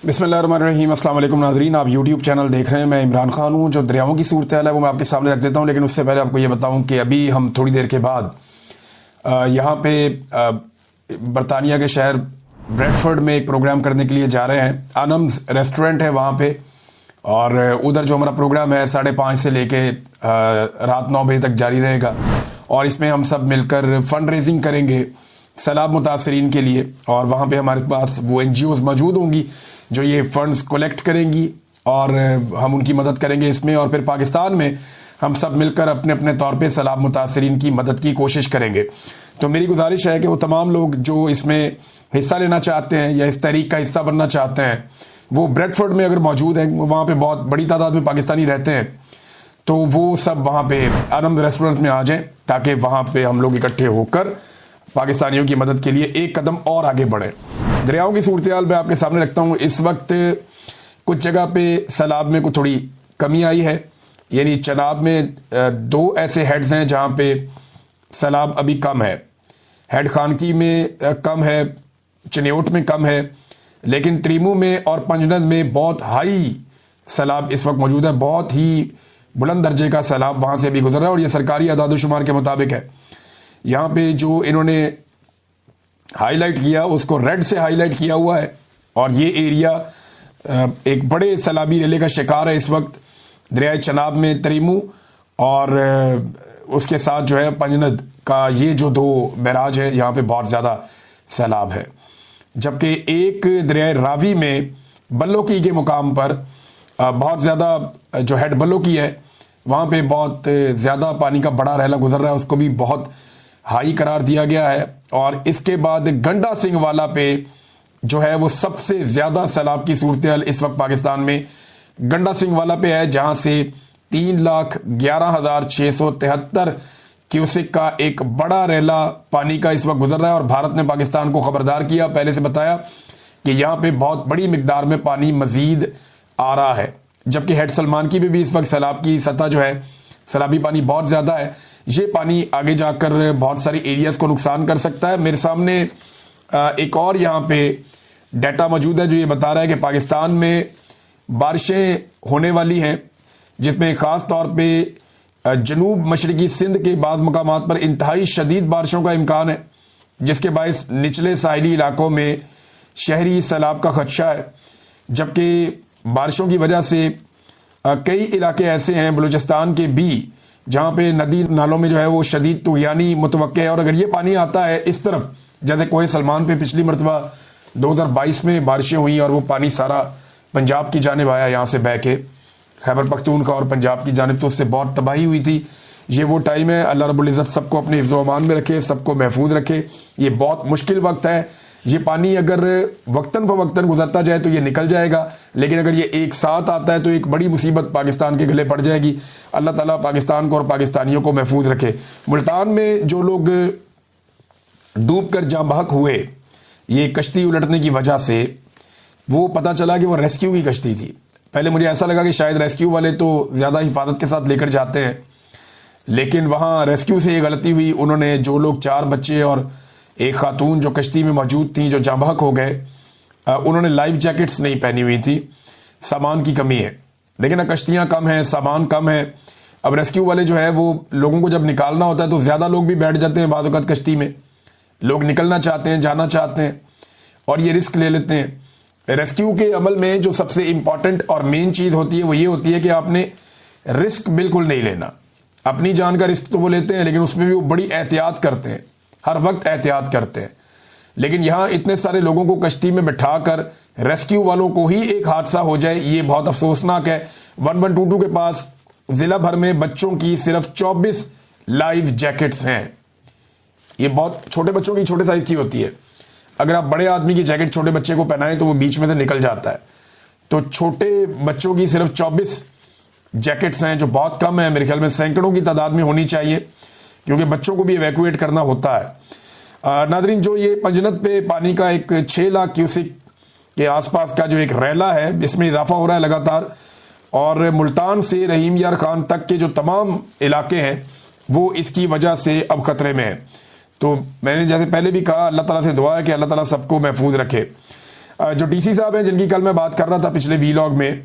बिस्मिल्लाहिर्रहमानिर्रहीम। अस्सलाम वालेकुम नाज़रीन, आप यूट्यूब चैनल देख रहे हैं। मैं इमरान खान हूँ। जो दरियाओं की सूरत हाल है वो मैं आपके सामने रख देता हूँ, लेकिन उससे पहले आपको ये बताऊँ कि अभी हम थोड़ी देर के बाद यहाँ पे बरतानिया के शहर ब्रेडफोर्ड में एक प्रोग्राम करने के लिए जा रहे हैं। आनम्स रेस्टोरेंट है वहाँ पे, और उधर जो हमारा प्रोग्राम है 5:30 से लेके रात 9 बजे तक जारी रहेगा। और इसमें हम सब मिलकर फंड रेजिंग करेंगे सैलाब मुतासरीन के लिए, और वहाँ पे हमारे पास वो NGOs मौजूद होंगी जो ये फंड्स कलेक्ट करेंगी और हम उनकी मदद करेंगे इसमें। और फिर पाकिस्तान में हम सब मिलकर अपने अपने तौर पे सैलाब मुतासरीन की मदद की कोशिश करेंगे। तो मेरी गुजारिश है कि वो तमाम लोग जो इसमें हिस्सा लेना चाहते हैं या इस तहरीक का हिस्सा बनना चाहते हैं वो ब्रेडफोर्ड में अगर मौजूद हैं, वहाँ पे बहुत बड़ी तादाद में पाकिस्तानी रहते हैं, तो वो सब वहाँ पे आनंद रेस्टोरेंट में आ जाएं ताकि वहाँ पे हम लोग इकट्ठे होकर पाकिस्तानियों की मदद के लिए एक कदम और आगे बढ़े। दरियाओं की सूरत हाल मैं आपके सामने रखता हूँ। इस वक्त कुछ जगह पे सैलाब में कुछ थोड़ी कमी आई है, यानी चनाब में 2 ऐसे हेड्स हैं जहाँ पे सैलाब अभी कम है। हेड खानकी में कम है, चनेउट में कम है, लेकिन त्रीमू में और पंजनद में बहुत हाई सैलाब इस वक्त मौजूद है। बहुत ही बुलंद दर्जे का सैलाब वहाँ से भी गुजर रहा है, और ये सरकारी अदाद-ओ-शुमार के मुताबिक है। यहाँ पे जो इन्होंने हाईलाइट किया उसको रेड से हाईलाइट किया हुआ है, और ये एरिया एक बड़े सैलाबी रेले का शिकार है इस वक्त। दरियाए चनाब में तरीमू और उसके साथ जो है पंजनद का ये जो 2 बैराज है, यहाँ पे बहुत ज़्यादा सैलाब है। जबकि एक दरियाए रावी में बल्लोकी के मुकाम पर बहुत ज़्यादा जो हेड बल्लोकी है वहाँ पे बहुत ज़्यादा पानी का बड़ा रेला गुजर रहा है, उसको भी बहुत हाई करार दिया गया है। और इसके बाद गंडा सिंह वाला पे जो है वो सबसे ज़्यादा सैलाब की सूरत हाल इस वक्त पाकिस्तान में गंडा सिंह वाला पे है, जहाँ से 3,11,673 क्यूसेक का एक बड़ा रेला पानी का इस वक्त गुजर रहा है। और भारत ने पाकिस्तान को खबरदार किया, पहले से बताया कि यहाँ पे बहुत बड़ी मिकदार में पानी मजीद आ रहा है। जबकि हेड सलमान की भी इस वक्त सैलाब की सतह जो है, सैलाबी पानी बहुत ज़्यादा है। ये पानी आगे जाकर बहुत सारी एरियाज़ को नुकसान कर सकता है। मेरे सामने एक और यहाँ पे डाटा मौजूद है जो ये बता रहा है कि पाकिस्तान में बारिशें होने वाली हैं, जिसमें ख़ास तौर पे जनूब मशरकी सिंध के बाद मकामात पर इंतहाई शदीद बारिशों का इम्कान है, जिसके बायस निचले साहिली इलाकों में शहरी सैलाब का खदशा है। जबकि बारिशों की वजह से कई इलाके ऐसे हैं बलूचिस्तान के भी जहाँ पे नदी नालों में जो है वो शदीद तुग़यानी मुतवक्के है। और अगर ये पानी आता है इस तरफ, जैसे कोहे सलमान पे पिछली मरतबा 2022 में बारिशें हुई और वो पानी सारा पंजाब की जानिब आया, यहाँ से बह के खैबर पख्तूनख्वा और पंजाब की जानिब, तो उससे बहुत तबाही हुई थी। ये वो टाइम है, अल्लाह रब्बुल इज़्ज़त सबको अपने हिफ्ज़ व अमान में रखे, सबको महफूज रखे। ये बहुत मुश्किल वक्त है। ये पानी अगर वक्तन फ़वक्तन गुजरता जाए तो ये निकल जाएगा, लेकिन अगर ये एक साथ आता है तो एक बड़ी मुसीबत पाकिस्तान के गले पड़ जाएगी। अल्लाह ताला पाकिस्तान को और पाकिस्तानियों को महफूज रखे। मुल्तान में जो लोग डूब कर जाँ बहक हुए ये कश्ती उलटने की वजह से, वो पता चला कि वो रेस्क्यू की कश्ती थी। पहले मुझे ऐसा लगा कि शायद रेस्क्यू वाले तो ज़्यादा हिफाजत के साथ लेकर जाते हैं, लेकिन वहाँ रेस्क्यू से ये गलती हुई। उन्होंने जो लोग 4 बच्चे और एक खातून जो कश्ती में मौजूद थी जो जाँ बहक हो गए, उन्होंने लाइफ जैकेट्स नहीं पहनी हुई थी। सामान की कमी है, देखिए ना, कश्तियाँ कम हैं, सामान कम है। अब रेस्क्यू वाले जो है वो लोगों को जब निकालना होता है तो ज़्यादा लोग भी बैठ जाते हैं बाद वक़्त कश्ती में। लोग निकलना चाहते हैं, जाना चाहते हैं, और ये रिस्क ले लेते हैं। रेस्क्यू के अमल में जो सबसे इम्पॉर्टेंट और मेन चीज़ होती है वो ये होती है कि आपने रिस्क बिल्कुल नहीं लेना। अपनी जान का रिस्क तो वो लेते हैं, लेकिन उसमें भी वो बड़ी एहतियात करते हैं, हर वक्त एहतियात करते हैं। लेकिन यहाँ इतने सारे लोगों को कश्ती में बिठाकर रेस्क्यू वालों को ही एक हादसा हो जाए, ये बहुत अफसोसनाक है। 1122 के पास ज़िला भर में बच्चों की सिर्फ 24 लाइफ जैकेट्स हैं। ये बहुत छोटे बच्चों की, छोटे साइज़ की होती है। अगर आप बड़े आदमी की जैकेट छोटे बच्चे को पहनाएं तो वो बीच में से निकल जाता है। तो छोटे बच्चों की सिर्फ 24 जैकेट्स हैं, जो बहुत कम है। मेरे ख्याल में सैकड़ों की तादाद में होनी चाहिए, क्योंकि बच्चों को भी एवैक्यूएट करना होता है। नादरीन, जो ये पंजनद पे पानी का एक 6 लाख क्यूसिक के आसपास का जो एक रेला है, इसमें इजाफा हो रहा है लगातार, और मुल्तान से रहीम यार खान तक के जो तमाम इलाके हैं वो इसकी वजह से अब ख़तरे में है। तो मैंने जैसे पहले भी कहा, अल्लाह ताला से दुआ है कि अल्लाह ताला सबको महफूज रखे। जो डीसी साहब हैं जिनकी कल मैं बात कर रहा था पिछले वीलॉग में,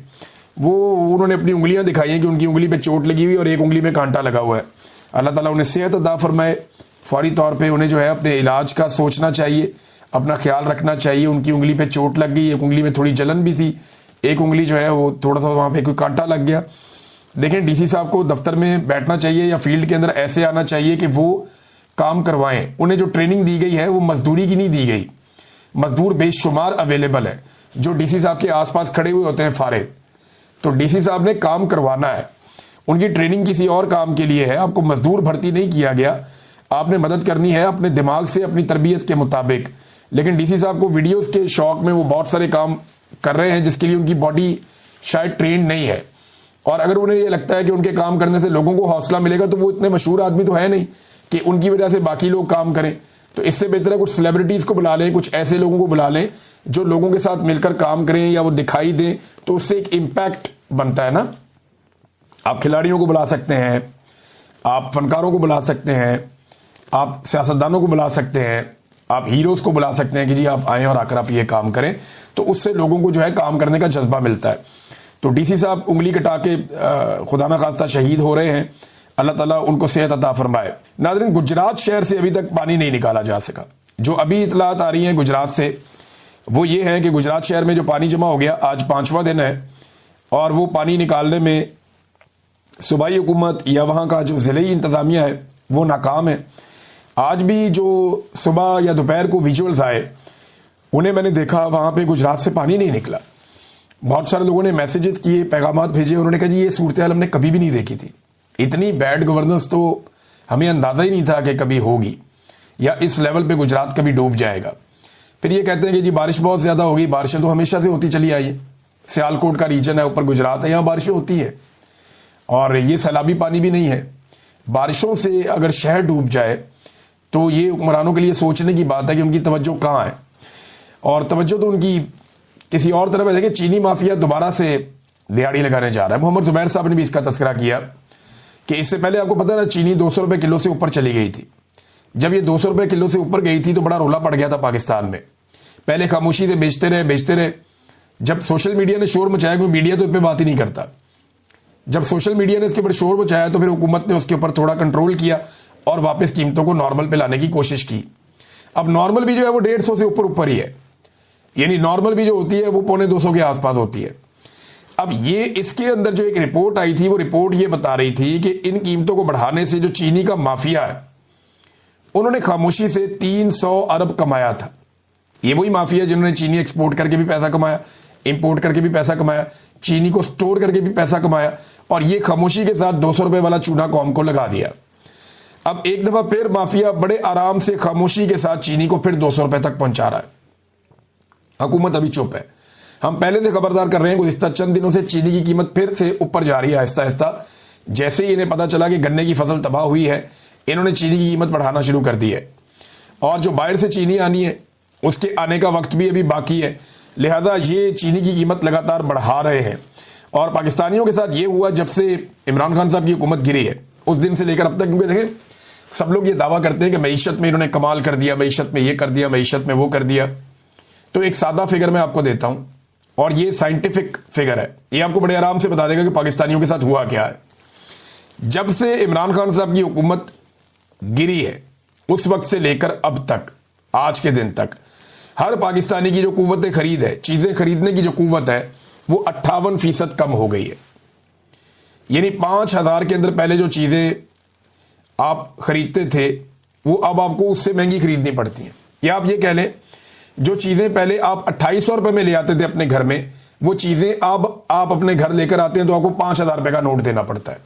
वो उन्होंने अपनी उंगलियां दिखाई हैं कि उनकी उंगली पे चोट लगी हुई और एक उंगली में कांटा लगा हुआ है। अल्लाह ताला उन्हें सेहत अता फरमाए। फौरी तौर पे उन्हें जो है अपने इलाज का सोचना चाहिए, अपना ख्याल रखना चाहिए। उनकी उंगली पे चोट लग गई, एक उंगली में थोड़ी जलन भी थी, एक उंगली जो है वो थोड़ा सा वहाँ पे कोई कांटा लग गया। देखें, डीसी साहब को दफ्तर में बैठना चाहिए या फील्ड के अंदर ऐसे आना चाहिए कि वो काम करवाएं। उन्हें जो ट्रेनिंग दी गई है वो मजदूरी की नहीं दी गई। मजदूर बेशुमार अवेलेबल है जो डीसी साहब के आसपास खड़े हुए होते हैं फारे। तो डीसी साहब ने काम करवाना है, उनकी ट्रेनिंग किसी और काम के लिए है। आपको मजदूर भर्ती नहीं किया गया, आपने मदद करनी है अपने दिमाग से, अपनी तरबियत के मुताबिक। लेकिन डीसी साहब को वीडियोस के शौक में वो बहुत सारे काम कर रहे हैं जिसके लिए उनकी बॉडी शायद ट्रेंड नहीं है। और अगर उन्हें ये लगता है कि उनके काम करने से लोगों को हौसला मिलेगा, तो वो इतने मशहूर आदमी तो है नहीं कि उनकी वजह से बाकी लोग काम करें। तो इससे बेहतर है कुछ सेलिब्रिटीज को बुला लें, कुछ ऐसे लोगों को बुला लें जो लोगों के साथ मिलकर काम करें या वो दिखाई दें, तो उससे एक इम्पैक्ट बनता है ना। आप खिलाड़ियों को बुला सकते हैं, आप फनकारों को बुला सकते हैं, आप सियासतदानों को बुला सकते हैं, आप हीरोज को बुला सकते हैं कि जी आप आएँ और आकर आप ये काम करें। तो उससे लोगों को जो है काम करने का जज्बा मिलता है। तो डीसी साहब उंगली कटा के खुदा ना खास्ता शहीद हो रहे हैं, अल्लाह ताला उनको सेहत अता फरमाए। नाज़रीन, गुजरात शहर से अभी तक पानी नहीं निकाला जा सका। जो अभी इतलात आ रही हैं गुजरात से वो ये है कि गुजरात शहर में जो पानी जमा हो गया, आज 5वां दिन है और वो पानी निकालने में सूबाई हुकूमत या वहाँ का जो ज़िले इंतज़ामिया है वो नाकाम है। आज भी जो सुबह या दोपहर को विजुअल्स आए उन्हें मैंने देखा, वहाँ पे गुजरात से पानी नहीं निकला। बहुत सारे लोगों ने मैसेजेस किए, पैगामात भेजे, उन्होंने कहा जी ये सूरत हाल हमने कभी भी नहीं देखी थी। इतनी बैड गवर्नेंस तो हमें अंदाज़ा ही नहीं था कि कभी होगी या इस लेवल पे गुजरात कभी डूब जाएगा। फिर ये कहते हैं कि जी बारिश बहुत ज़्यादा होगी। बारिशें तो हमेशा से होती चली आई है, सियालकोट का रीजन है, ऊपर गुजरात है, यहाँ बारिशें होती है और ये सैलाबी पानी भी नहीं है। बारिशों से अगर शहर डूब जाए तो ये हुक्मरानों के लिए सोचने की बात है कि उनकी तवज्जो कहाँ है, और तवज्जो तो उनकी किसी और तरफ है। देखिए, चीनी माफिया दोबारा से दिहाड़ी लगाने जा रहा है। मोहम्मद जुबैर साहब ने भी इसका तस्करा किया कि इससे पहले आपको पता है ना, चीनी 200 रुपये किलो से ऊपर चली गई थी। जब ये 200 रुपये किलो से ऊपर गई थी तो बड़ा रोला पड़ गया था पाकिस्तान में। पहले खामोशी से बेचते रहे। जब सोशल मीडिया ने शोर मचाया, क्योंकि मीडिया तो इस पर बात ही नहीं करता, जब सोशल मीडिया ने इसके ऊपर शोर मचाया तो फिर हुकूमत ने उसके ऊपर थोड़ा कंट्रोल किया और वापस कीमतों को नॉर्मल पे लाने की कोशिश की। अब नॉर्मल भी जो है वो 150 से ऊपर ही है, यानी नॉर्मल भी जो होती है वो 250 के आसपास होती है। अब ये इसके अंदर जो एक रिपोर्ट आई थी, वो रिपोर्ट ये बता रही थी कि इन कीमतों को बढ़ाने से जो चीनी का माफिया है उन्होंने खामोशी से 300 अरब कमाया था। ये वही माफिया जिन्होंने चीनी एक्सपोर्ट करके भी पैसा कमाया, इंपोर्ट करके भी पैसा कमाया, चीनी को स्टोर करके भी पैसा कमाया, और ये खामोशी के साथ 200 रुपये वाला चूना कौम को लगा दिया। अब एक दफा फिर माफिया बड़े आराम से खामोशी के साथ चीनी को फिर 200 रुपये तक पहुंचा रहा है। हुकूमत अभी चुप है। हम पहले से खबरदार कर रहे हैं, गुज़िश्ता चंद दिनों से चीनी की कीमत फिर से ऊपर जा रही है आहिस्ता आहिस्ता। जैसे ही इन्हें पता चला कि गन्ने की फसल तबाह हुई है, इन्होंने चीनी की कीमत बढ़ाना शुरू कर दी है। और जो बाहर से चीनी आनी है उसके आने का वक्त भी अभी बाकी है, लिहाजा ये चीनी की कीमत लगातार बढ़ा रहे हैं। और पाकिस्तानियों के साथ ये हुआ जब से इमरान खान साहब की हुकूमत गिरी है, उस दिन से लेकर अब तक। क्योंकि देखें, सब लोग ये दावा करते हैं कि मईशत में इन्होंने कमाल कर दिया, मईशत में ये कर दिया, मईशत में वो कर दिया। तो एक सादा फिगर मैं आपको देता हूं, और ये साइंटिफिक फिगर है, ये आपको बड़े आराम से बता देगा कि पाकिस्तानियों के साथ हुआ क्या है। जब से इमरान खान साहब की हुकूमत गिरी है उस वक्त से लेकर अब तक, आज के दिन तक, हर पाकिस्तानी की जो कुव्वत खरीद है, चीजें खरीदने की जो कुव्वत है, वो 58% कम हो गई है। यानी 5000 के अंदर पहले जो चीजें आप खरीदते थे वो अब आपको उससे महंगी खरीदनी पड़ती हैं। या आप ये कह लें, जो चीजें पहले आप 2800 रुपये में ले आते थे अपने घर में, वो चीजें अब आप अपने घर लेकर आते हैं तो आपको 5000 रुपये का नोट देना पड़ता है।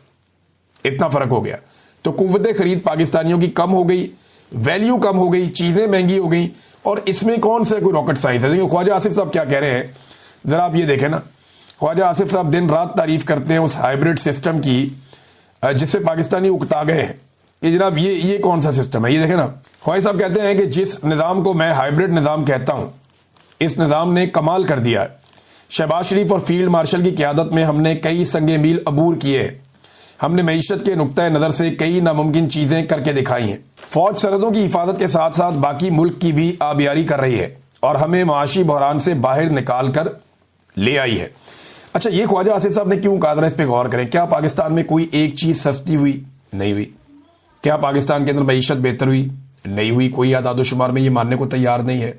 इतना फर्क हो गया। तो कुव्वत खरीद पाकिस्तानियों की कम हो गई, वैल्यू कम हो गई, चीजें महंगी हो गई। और इसमें कौन सा कोई रॉकेट साइंस है? देखिए, ख्वाजा आसिफ साहब क्या कह रहे हैं, जरा आप ये देखें ना। ख्वाजा आसिफ साहब दिन रात तारीफ करते हैं उस हाइब्रिड सिस्टम की जिससे पाकिस्तानी उकता गए हैं। ये जनाब ये कौन सा सिस्टम है? ये देखें ना। ख्वाजा साहब कहते हैं कि जिस निज़ाम को मैं हाइब्रिड निज़ाम कहता हूं, इस निज़ाम ने कमाल कर दिया है। शहबाज शरीफ और फील्ड मार्शल की क़यादत में हमने कई संगे मील अबूर किए हैं। हमने मईशत के नुक्ता नज़र से कई नामुमकिन चीज़ें करके दिखाई हैं। फौज सरहदों की हिफाजत के साथ साथ बाकी मुल्क की भी आबियारी कर रही है और हमें माशी बहरान से बाहर निकाल कर ले आई है। अच्छा, ये ख्वाजा आसिफ साहब ने क्यों कहा, जरा इस पे गौर करें। क्या पाकिस्तान में कोई एक चीज सस्ती हुई? नहीं हुई। क्या पाकिस्तान के अंदर मईशत बेहतर हुई? नहीं हुई। कोई आदादोशुमार में ये मानने को तैयार नहीं है।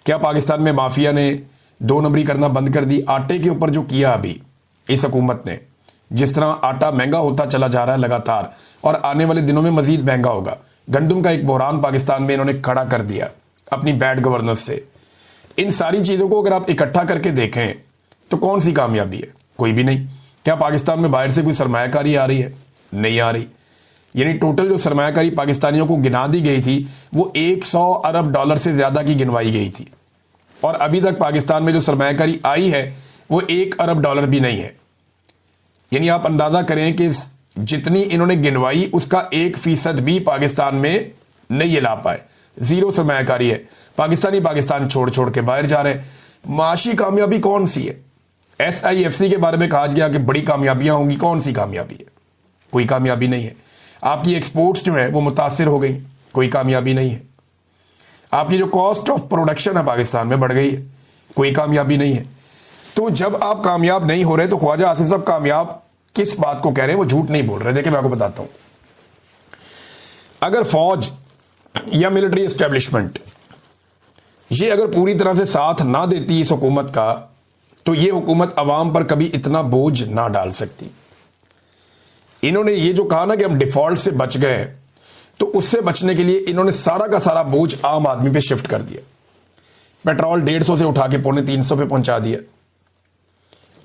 क्या पाकिस्तान में माफिया ने 2 नंबरी करना बंद कर दी? आटे के ऊपर जो किया अभी इस हुकूमत ने, जिस तरह आटा महंगा होता चला जा रहा है लगातार, और आने वाले दिनों में मजीद महंगा होगा। गंदम का एक बहरान पाकिस्तान में इन्होंने खड़ा कर दिया अपनी बैड गवर्नेंस से। इन सारी चीजों को अगर आप इकट्ठा करके देखें तो कौन सी कामयाबी है? कोई भी नहीं। क्या पाकिस्तान में बाहर से कोई सरमायाकारी आ रही है? नहीं आ रही। यानी टोटल जो सरमायाकारी पाकिस्तानियों को गिना दी गई थी वो 100 अरब डॉलर से ज्यादा की गिनवाई गई थी, और अभी तक पाकिस्तान में जो सरमायाकारी आई है वो 1 अरब डॉलर भी नहीं है। यानी आप अंदाजा करें कि जितनी इन्होंने गिनवाई उसका 1% भी पाकिस्तान में नहीं ला पाए। जीरो सरमायाकारी है। पाकिस्तान छोड़ छोड़ के बाहर जा रहे हैं। माशी कामयाबी कौन सी है? SIFC के बारे में कहा गया कि बड़ी कामयाबियां होंगी। कौन सी कामयाबी है? कोई कामयाबी नहीं है। आपकी एक्सपोर्ट्स जो है वो मुतासिर हो गई। कोई कामयाबी नहीं है। आपकी जो कॉस्ट ऑफ प्रोडक्शन है पाकिस्तान में बढ़ गई है। कोई कामयाबी नहीं है। तो जब आप कामयाब नहीं हो रहे तो ख्वाजा आसिफ साहब कामयाब किस बात को कह रहे हैं? वो झूठ नहीं बोल रहे। देखिए, मैं आपको बताता हूं। अगर फौज या मिलिट्री एस्टेब्लिशमेंट ये अगर पूरी तरह से साथ ना देती इस हुकूमत का, तो ये हुकूमत अवाम पर कभी इतना बोझ ना डाल सकती। इन्होंने ये जो कहा ना कि हम डिफॉल्ट से बच गए, तो उससे बचने के लिए इन्होंने सारा का सारा बोझ आम आदमी पे शिफ्ट कर दिया। पेट्रोल 150 से उठा के 350 पे पहुंचा दिया।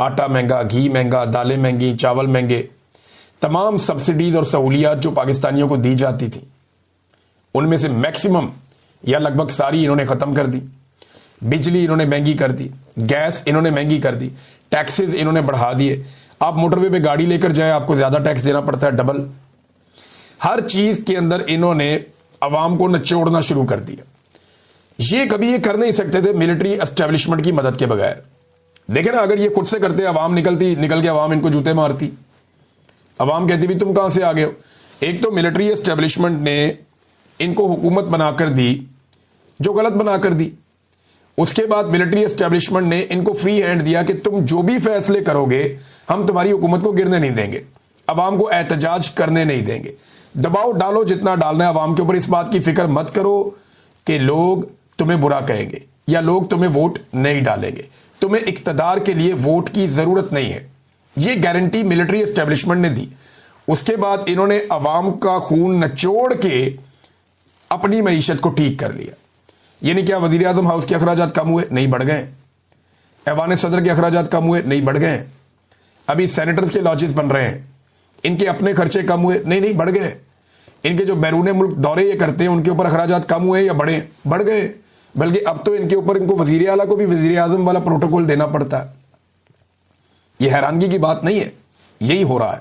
आटा महंगा, घी महंगा, दालें महंगी, चावल महंगे। तमाम सब्सिडीज और सहूलियात जो पाकिस्तानियों को दी जाती थी उनमें से मैक्सिमम या लगभग सारी इन्होंने खत्म कर दी। बिजली इन्होंने महंगी कर दी, गैस इन्होंने महंगी कर दी, टैक्सेस इन्होंने बढ़ा दिए। आप मोटरवे पे गाड़ी लेकर जाए आपको ज्यादा टैक्स देना पड़ता है, डबल। हर चीज के अंदर इन्होंने अवाम को नचोड़ना शुरू कर दिया। ये कभी ये कर नहीं सकते थे मिलिट्री एस्टेब्लिशमेंट की मदद के बगैर। देखे ना, अगर ये खुद से करते अवाम निकल के अवाम इनको जूते मारती। अवाम कहती भी तुम कहां से आ गए हो। एक तो मिलिट्री एस्टेब्लिशमेंट ने इनको हुकूमत बनाकर दी जो गलत बनाकर दी। उसके बाद मिलिट्री एस्टेब्लिशमेंट ने इनको फ्री हैंड दिया कि तुम जो भी फैसले करोगे हम तुम्हारी हुकूमत को गिरने नहीं देंगे, अवाम को एहतजाज करने नहीं देंगे। दबाव डालो जितना डालना है अवाम के ऊपर। इस बात की फिक्र मत करो कि लोग तुम्हें बुरा कहेंगे या लोग तुम्हें वोट नहीं डालेंगे। तुम्हें इक्तदार के लिए वोट की जरूरत नहीं है। यह गारंटी मिलिट्री एस्टेब्लिशमेंट ने दी। उसके बाद इन्होंने अवाम का खून नचोड़ के अपनी मईशत को ठीक कर लिया। यानी क्या वजीर आजम हाउस के अखराजात कम हुए? नहीं, बढ़ गए। ऐवान सदर के अखराजात कम हुए? नहीं, बढ़ गए। अभी सेनेटर्स के लॉजेस बन रहे हैं, इनके अपने खर्चे कम हुए? नहीं, बढ़ गए। इनके जो बैरून मुल्क दौरे ये करते हैं उनके ऊपर अखराजात कम हुए या बढ़े? बढ़ गए। बल्कि अब तो इनके ऊपर इनको वजीर आला को भी वजीर आजम वाला प्रोटोकॉल देना पड़ता है। यह हैरानगी की बात नहीं है, यही हो रहा है।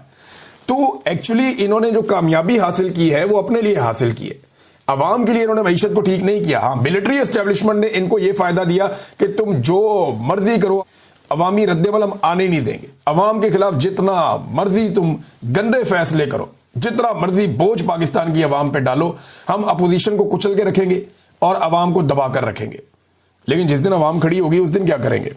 तो एक्चुअली इन्होंने जो कामयाबी हासिल की है वो अपने लिए हासिल की है, अवाम के लिए इन्होंने मईशत को ठीक नहीं किया। हाँ, मिलिट्री एस्टेब्लिशमेंट ने इनको यह फायदा दिया कि तुम जो मर्जी करो, अवामी रद्देमल हम आने नहीं देंगे। अवाम के खिलाफ जितना मर्जी तुम गंदे फैसले करो, जितना मर्जी बोझ पाकिस्तान की अवाम पे डालो, हम अपोजिशन को कुचल के रखेंगे और अवाम को दबा कर रखेंगे। लेकिन जिस दिन अवाम खड़ी होगी उस दिन क्या करेंगे?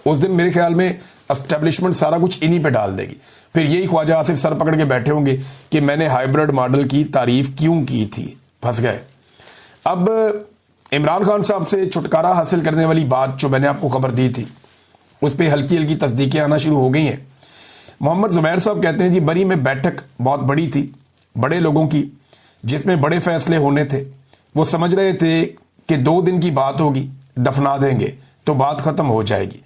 उस दिन मेरे ख्याल में एस्टेब्लिशमेंट सारा कुछ इन्हीं पे डाल देगी। फिर यही ख्वाजा आसिफ सर पकड़ के बैठे होंगे कि मैंने हाइब्रिड मॉडल की तारीफ क्यों की थी। फंस गए। अब इमरान खान साहब से छुटकारा हासिल करने वाली बात जो मैंने आपको खबर दी थी उस पर हल्की हल्की तस्दीकें आना शुरू हो गई हैं। मोहम्मद जुबैर साहब कहते हैं जी बरी में बैठक बहुत बड़ी थी, बड़े लोगों की, जिसमें बड़े फैसले होने थे। वो समझ रहे थे कि 2 दिन की बात होगी, दफना देंगे तो बात खत्म हो जाएगी।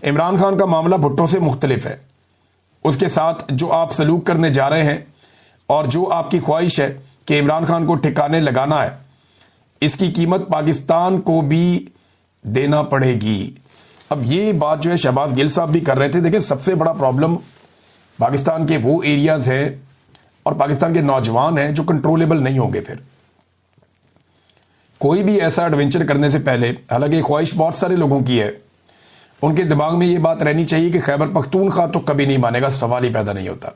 इमरान खान का मामला भुट्टो से मुख्तलिफ है। उसके साथ जो आप सलूक करने जा रहे हैं और जो आपकी ख्वाहिश है कि इमरान खान को ठिकाने लगाना है, इसकी कीमत पाकिस्तान को भी देना पड़ेगी। अब ये बात जो है शहबाज गिल साहब भी कर रहे थे। देखिए, सबसे बड़ा प्रॉब्लम पाकिस्तान के वो एरियाज हैं और पाकिस्तान के नौजवान हैं जो कंट्रोलेबल नहीं होंगे। फिर कोई भी ऐसा एडवेंचर करने से पहले, हालांकि ख्वाहिश बहुत सारे लोगों की है, उनके दिमाग में ये बात रहनी चाहिए कि खैबर पख्तूनख्वा तो कभी नहीं मानेगा, सवाल ही पैदा नहीं होता।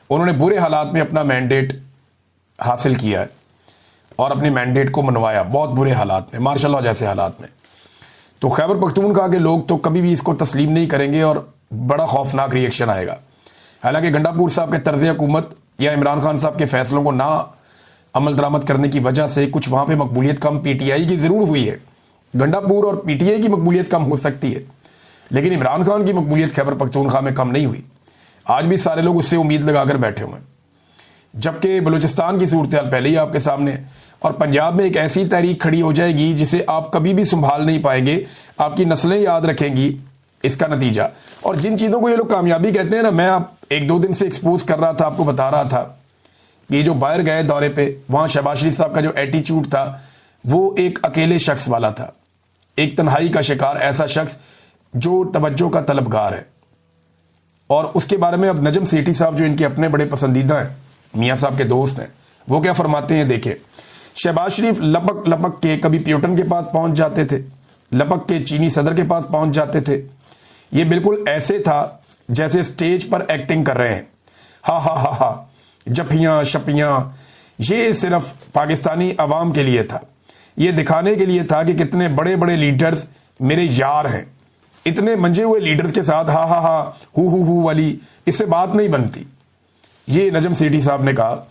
उन्होंने बुरे हालात में अपना मैंडेट हासिल किया है और अपने मैंडेट को मनवाया, बहुत बुरे हालात में, मार्शल लॉ जैसे हालात में। तो खैबर पख्तूनख्वा के लोग तो कभी भी इसको तस्लीम नहीं करेंगे और बड़ा खौफनाक रिएक्शन आएगा। हालांकि गंडापुर साहब के तर्ज हुकूमत या इमरान खान साहब के फैसलों को ना अमल दरामद करने की वजह से कुछ वहाँ पे मकबूलियत कम पीटीआई की ज़रूर हुई है। गंडापुर और पीटीआई की मकबूलियत कम हो सकती है, लेकिन इमरान खान की मकबूलियत खैबर पख्तूनख्वा में कम नहीं हुई। आज भी सारे लोग उससे उम्मीद लगाकर बैठे हुए हैं। जबकि बलूचिस्तान की सूरत हाल पहले ही आपके सामने, और पंजाब में एक ऐसी तहरीक खड़ी हो जाएगी जिसे आप कभी भी संभाल नहीं पाएंगे, आपकी नस्लें याद रखेंगी इसका नतीजा। और जिन चीज़ों को ये लोग कामयाबी कहते हैं ना, मैं आप 1-2 दिन से एक्सपोज कर रहा था, आपको बता रहा था कि जो बाहर गए दौरे पे, वहाँ शहबाज शरीफ साहब का जो एटीट्यूड था वो एक अकेले शख्स वाला था, एक तन्हाई का शिकार, ऐसा शख्स जो तवज्जो का तलबगार है। और उसके बारे में अब नजम सेठी साहब जो इनके अपने बड़े पसंदीदा हैं, मियाँ साहब के दोस्त हैं, वो क्या फरमाते हैं देखें। शहबाज शरीफ लपक लपक के कभी प्यूटन के पास पहुंच जाते थे, लपक के चीनी सदर के पास पहुंच जाते थे। ये बिल्कुल ऐसे था जैसे स्टेज पर एक्टिंग कर रहे हैं, हा हा हा हा, जफियाँ शपियाँ। ये सिर्फ पाकिस्तानी अवाम के लिए था, ये दिखाने के लिए था कि कितने बड़े बड़े लीडर्स मेरे यार हैं। इतने मंजे हुए लीडर्स के साथ हा हा हा हु वाली इससे बात नहीं बनती। ये नजम सेठी साहब ने कहा।